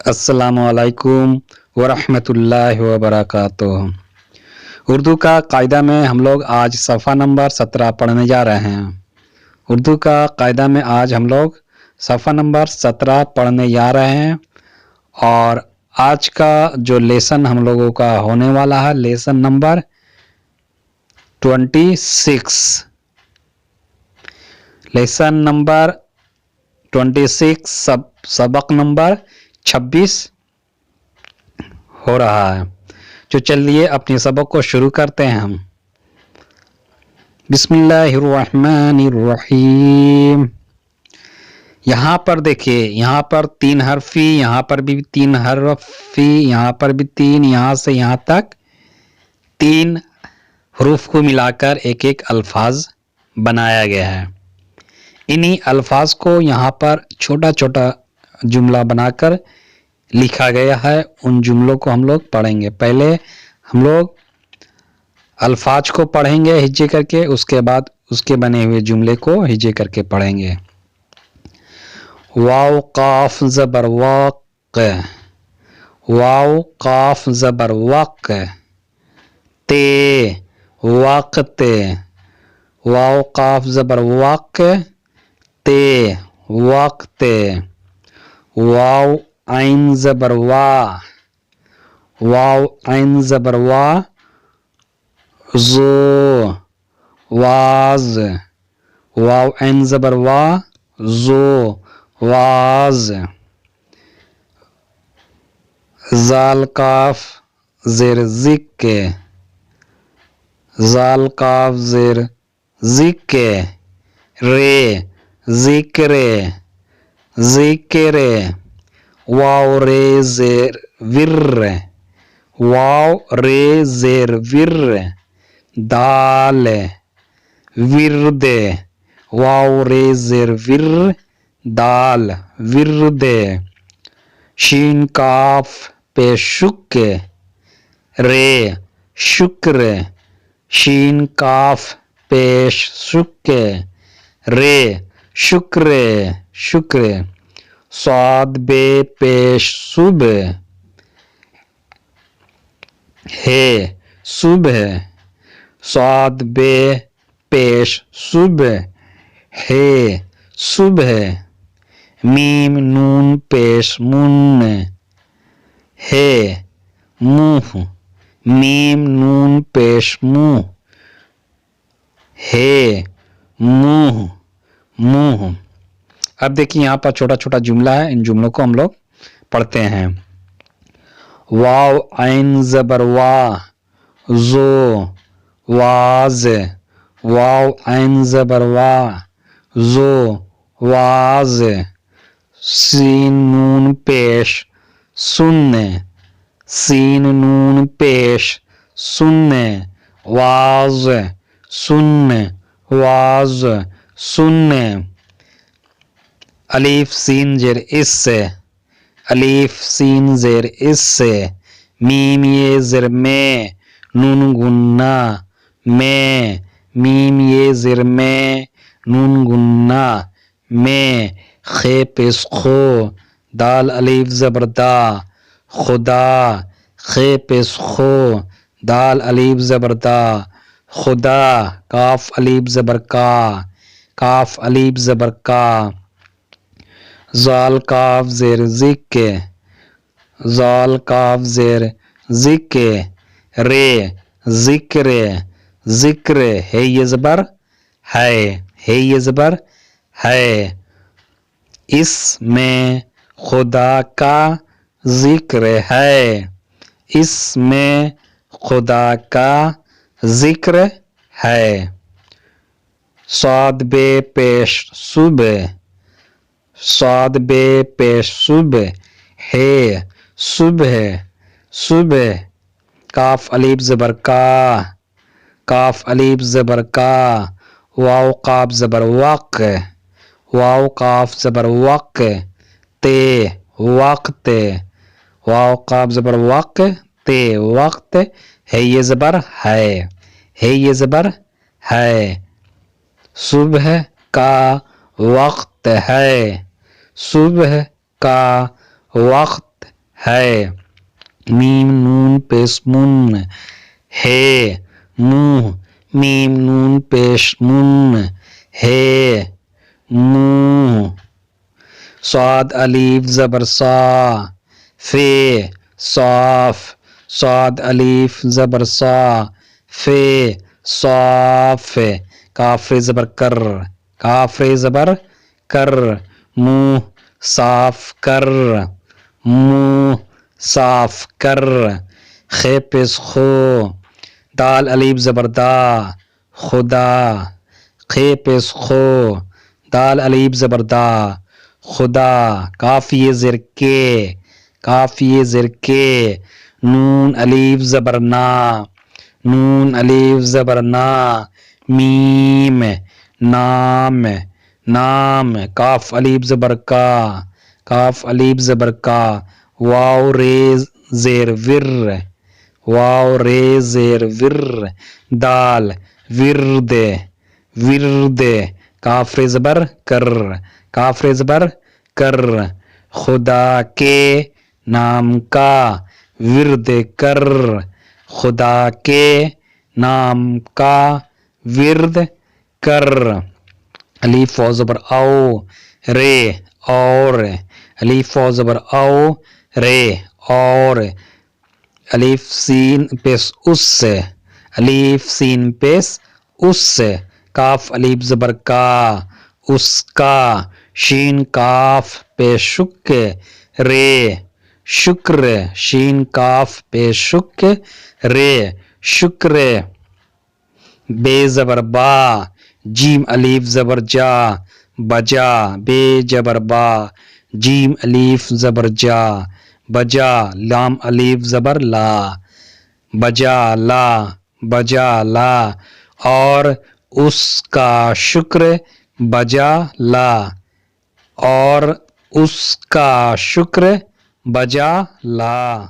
السلام علیکم ورحمۃ اللہ وبرکاتہ۔ اردو کا قاعدہ میں ہم لوگ آج صفحہ نمبر 17 پڑھنے جا رہے ہیں۔ اردو کا قاعدہ میں آج ہم لوگ صفحہ نمبر 17 پڑھنے جا رہے ہیں، اور آج کا جو لیسن ہم لوگوں کا ہونے والا ہے لیسن نمبر 26۔ لیسن نمبر 26 سبق نمبر 26 ہو رہا ہے۔ جو چلیے اپنے سبق کو شروع کرتے ہیں ہم۔ بسم اللہ الرحمن الرحیم۔ یہاں پر دیکھیے، یہاں پر 3 حرفی، یہاں پر بھی 3 حرفی، یہاں پر بھی 3، یہاں سے یہاں تک 3 حروف کو ملا کر ایک الفاظ بنایا گیا ہے۔ انہی الفاظ کو یہاں پر چھوٹا چھوٹا جملہ بنا کر لکھا گیا ہے۔ ان جملوں کو ہم لوگ پڑھیں گے۔ پہلے ہم لوگ الفاظ کو پڑھیں گے ہجے کر کے، اس کے بعد اس کے بنے ہوئے جملے کو ہجے کر کے پڑھیں گے۔ واو قاف زبر واق، واو قاف زبر واق، تے وقت، واو قاف زبر واق، تے وقت، واو عین زبر وا، واو عین زبر وا، زو واز، واو عین زبر وا، زو واز، زال کاف زیر زک، زال کاف زیر زک، رے ذکر، ذکر، واو رے زیر ور، واو رے زیر ور، دال ورد، واو رے زیر ور، دال ورد، شین کاف پہ شک، رے شکر، شین کاف پیش شک، رے شکر، شکر، صاد بے پیش صبح، ہے صبح، صاد بے پیش صبح، ہے صبح، میم نون پیش من، ہے منہ، میم نون پیش منہ، ہے منہ، منہ۔ اب دیکھیے یہاں پر چھوٹا چھوٹا جملہ ہے، ان جملوں کو ہم لوگ پڑھتے ہیں۔ واو عین زبر وا، زو واز، واو عین زبر وا، زو واز، سین نون پیش سن، سین نون پیش سن، واز، سن، واز، سن، الف سین زیر اس، الف سین زیر اس، میم یہ زیر میں، نون گنہ میں، میم یہ زیر میں، نون گنہ میں، خے پیش خو، دال الف زبر دا، خدا، خے پیش خو، دال الف زبر دا، خدا، کاف الف زبر کا، کاف الف زبر کا، زال کاف زیر زک، زال کاف زیر زک، رے ذکر، ذکر، ہے یہ زبر ہے، ہے یہ زبر ہے، اس میں خدا کا ذکر ہے، اس میں خدا کا ذکر ہے، صاد بے پیش صبح، صاد بے پیش صبح، ہے صبح، صبح، کاف الف زبر کا، کاف الف زبر کا، واو قاف زبر وق، واو قاف زبر وق، تے وقت، واو قاف زبر وق، تے وقت، ہے یہ زبر ہے، ہے یہ زبر ہے، صبح کا وقت ہے، صبح کا وقت ہے، میم نون پیش من ہے، منہ، میم نون پیش من ہے، منہ، صاد الف زبر صا، فے، صاف، صاد الف زبر صا، فے، صاف، کاف زبر کر، کاف زبر کر، منہ، صاف کر، منہ، صاف کر، خے پیش خو، دال الف زبر دا، خدا، خے پیش خو، دال الف زبر دا، خدا، کاف یہ زیر کے، کاف یہ زیر کے، نون الف زبر نا، نون الف زبر نا، میم، نام، نام، کاف الف زبر کا، کاف الف زبر کا، واو ریز زیر ور، واو ریز زیر ور، دال، ورد، ورد، کاف زبر کر، کاف زبر کر، خدا کے نام کا، ورد کر، خدا کے نام کا ورد کر، الف واو زبر او، رے، اور، الف واو زبر او، رے، اور، الف سین پیش اس، الف سین پیش اس، کاف الف زبر کا، اس کا، شین کاف پیش شک، رے، شکر، شین کاف پیش شک، رے، شکر، بے زبر با، جیم الف زبر جا، بجا، بے زبر با، جیم الف زبر جا، بجا، لام الف زبر لا، بجا لا، بجا لا، اور اس کا شکر بجا لا، اور اس کا شکر بجا لا۔